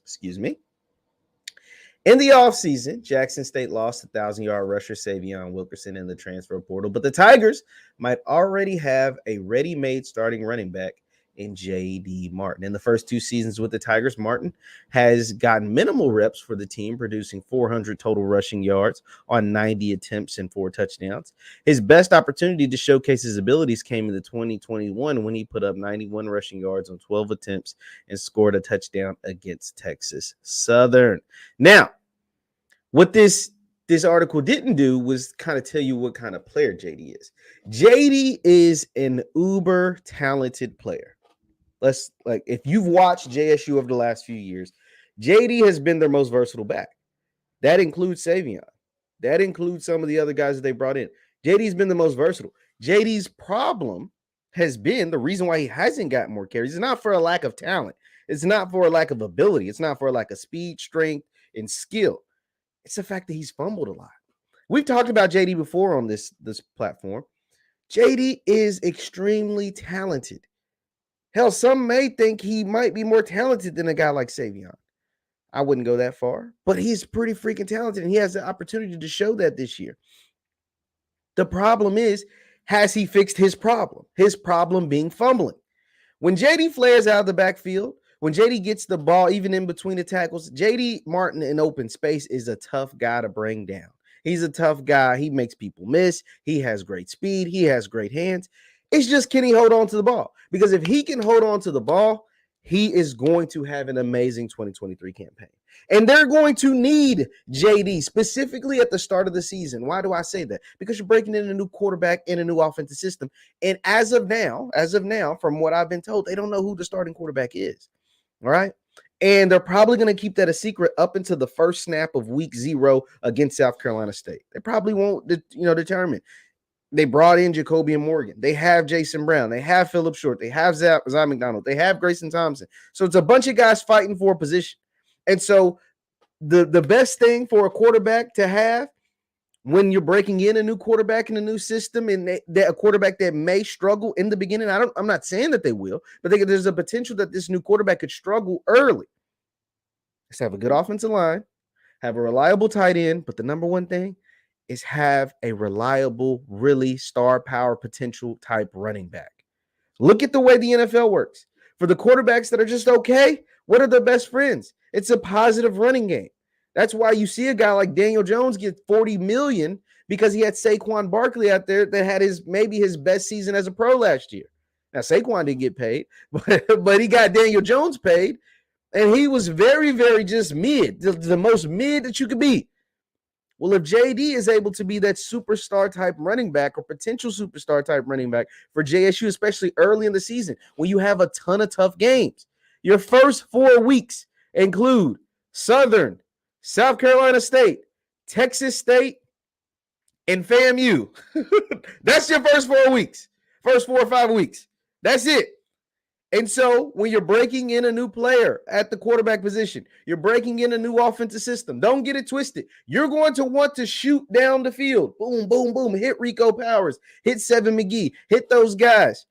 Excuse me. In the offseason, Jackson State lost 1,000-yard rusher Savion Wilkerson in the transfer portal, but the Tigers might already have a ready-made starting running back in J.D. Martin. In the first 2 seasons with the Tigers, Martin has gotten minimal reps for the team, producing 400 total rushing yards on 90 attempts and 4 touchdowns. His best opportunity to showcase his abilities came in the 2021 when he put up 91 rushing yards on 12 attempts and scored a touchdown against Texas Southern. Now, what this article didn't do was kind of tell you what kind of player JD is. JD is an uber talented player. If you've watched JSU over the last few years, JD has been their most versatile back. That includes Savion. That includes some of the other guys that they brought in. JD's been the most versatile. JD's problem has been the reason why he hasn't gotten more carries. It's not for a lack of talent. It's not for a lack of ability. It's not for a lack of speed, strength, and skill. It's the fact that he's fumbled a lot. We've talked about JD before on this platform. JD is extremely talented. Hell, some may think he might be more talented than a guy like Savion. I wouldn't go that far, but he's pretty freaking talented, and he has the opportunity to show that this year. The problem is, has he fixed his problem? His problem being fumbling. When JD flares out of the backfield, when JD gets the ball, even in between the tackles, JD Martin in open space is a tough guy to bring down. He's a tough guy. He makes people miss. He has great speed. He has great hands. It's just, can he hold on to the ball? Because if he can hold on to the ball, he is going to have an amazing 2023 campaign. And they're going to need JD specifically at the start of the season. Why do I say that? Because you're breaking in a new quarterback in a new offensive system. And as of now, from what I've been told, they don't know who the starting quarterback is. All right. And they're probably going to keep that a secret up until the first snap of week 0 against South Carolina State. They probably won't, determine. They brought in Jacoby and Morgan. They have Jason Brown. They have Phillip Short. They have Zach McDonald. They have Grayson Thompson. So it's a bunch of guys fighting for a position. And so the best thing for a quarterback to have when you're breaking in a new quarterback in a new system, and a quarterback that may struggle in the beginning, I'm not saying that they will, but there's a potential that this new quarterback could struggle early. Let's have a good offensive line, have a reliable tight end, but the number one thing is have a reliable, really star power potential type running back. Look at the way the NFL works. For the quarterbacks that are just okay, what are their best friends? It's a positive running game. That's why you see a guy like Daniel Jones get $40 million because he had Saquon Barkley out there that had maybe his best season as a pro last year. Now, Saquon didn't get paid, but he got Daniel Jones paid, and he was very, very just mid, the most mid that you could be. Well, if JD is able to be that superstar type running back or potential superstar type running back for JSU, especially early in the season, when you have a ton of tough games, your first 4 weeks include Southern, South Carolina State, Texas State, and FAMU. That's your first 4 weeks, first 4 or 5 weeks. That's it. And so when you're breaking in a new player at the quarterback position, you're breaking in a new offensive system. Don't get it twisted. You're going to want to shoot down the field. Boom, boom, boom. Hit Rico Powers. Hit Seven McGee. Hit those guys.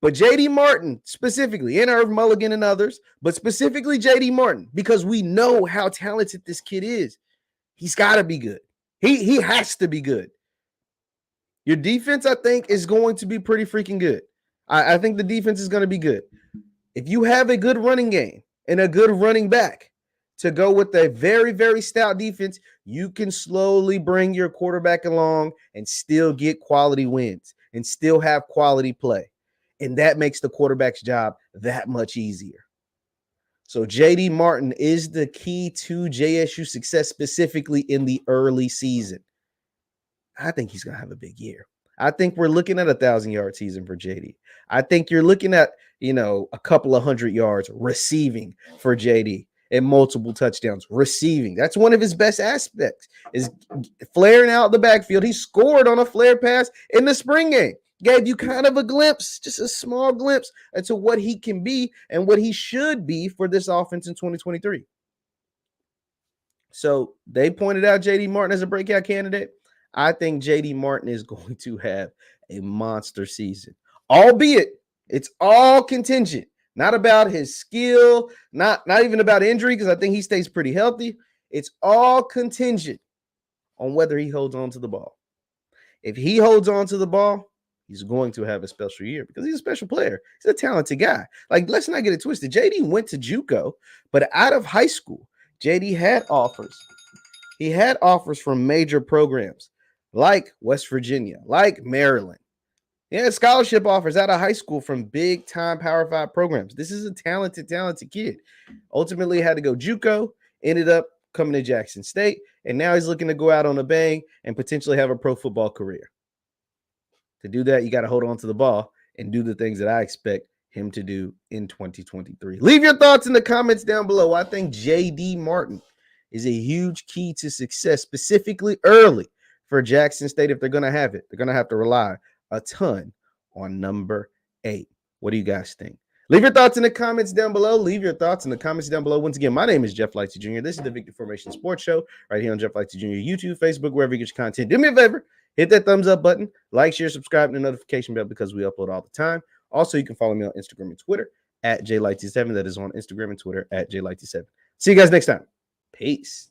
But J.D. Martin specifically, and Irv Mulligan and others, but specifically J.D. Martin, because we know how talented this kid is. He's got to be good. He has to be good. Your defense, I think, is going to be pretty freaking good. I think the defense is going to be good. If you have a good running game and a good running back to go with a very, very stout defense, you can slowly bring your quarterback along and still get quality wins and still have quality play. And that makes the quarterback's job that much easier. So J.D. Martin is the key to JSU success, specifically in the early season. I think he's going to have a big year. I think we're looking at 1,000-yard season for JD. I think you're looking at, a couple of 100 yards receiving for JD and multiple touchdowns receiving. That's one of his best aspects, is flaring out the backfield. He scored on a flare pass in the spring game. Gave you kind of a glimpse, just a small glimpse into what he can be and what he should be for this offense in 2023. So they pointed out J.D. Martin as a breakout candidate. I think J.D. Martin is going to have a monster season, albeit it's all contingent Not about his skill, not even about injury, because I think he stays pretty healthy. It's all contingent on whether he holds on to the ball. If he holds on to the ball, he's going to have a special year because he's a special player. He's a talented guy. Like, let's not get it twisted. JD went to JUCO, but out of high school, JD had offers. He had offers from major programs like West Virginia, like Maryland. He had scholarship offers out of high school from big-time Power 5 programs. This is a talented kid. Ultimately had to go JUCO, ended up coming to Jackson State, and now he's looking to go out on a bang and potentially have a pro football career. To do that, you got to hold on to the ball and do the things that I expect him to do in 2023. Leave your thoughts in the comments down below. I think J.D. Martin is a huge key to success, specifically early for Jackson State. If they're going to have it, they're going to have to rely a ton on number 8. What do you guys think? Leave your thoughts in the comments down below. Once again, my name is Jeff Lightsy Jr. This is the Victory Formation Sports Show right here on Jeff Lightsy Jr. YouTube, Facebook, wherever you get your content. Do me a favor, hit that thumbs up button, like, share, subscribe, and the notification bell because we upload all the time. Also, you can follow me on Instagram and Twitter at JLightsy7. That is on Instagram and Twitter at JLightsy7. See you guys next time. Peace.